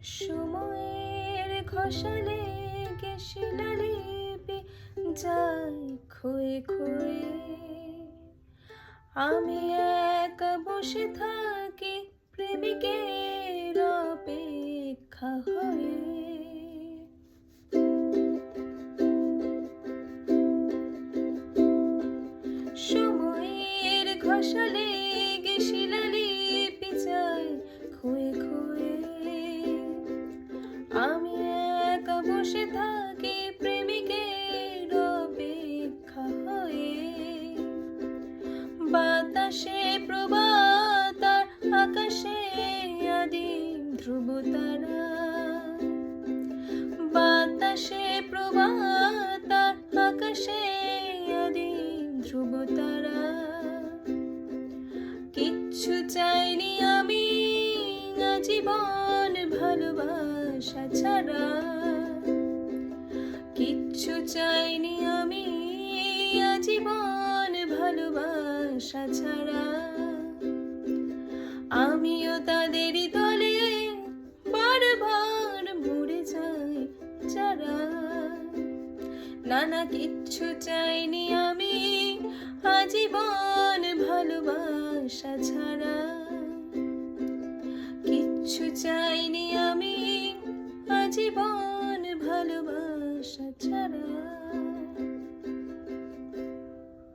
সময়ের ঘষালে শিলালিপি যায় ক্ষয়ে ক্ষয়ে। আমি একা বসে থাকি প্রেমিকের অপেক্ষা হয়ে। সময়ের ঘষালে শিলালিপি যায় ক্ষয়ে ক্ষয়ে। আমি একা বসে থাকি প্রেমিকের অপেক্ষা হয়ে। বাতাসে প্রভাত আর আকাশে আদিম ধ্রুবতারা। বাতাসে প্রভাত আর আকাশে আদিম ধ্রুবতারা। কিচ্ছু চাইনি আমি আজীবন ভালোবাসা ছাড়া। কিচ্ছু চাইনি আমি আজীবন ভালোবাসা ছাড়া। আমিও তাদেরই দলে বারবার মরে যাই যারা। না না, কিচ্ছু চাইনি আমি আজীবন ভালোবাসা ছাড়া। কিচ্ছু চাইনি আমি আজীবন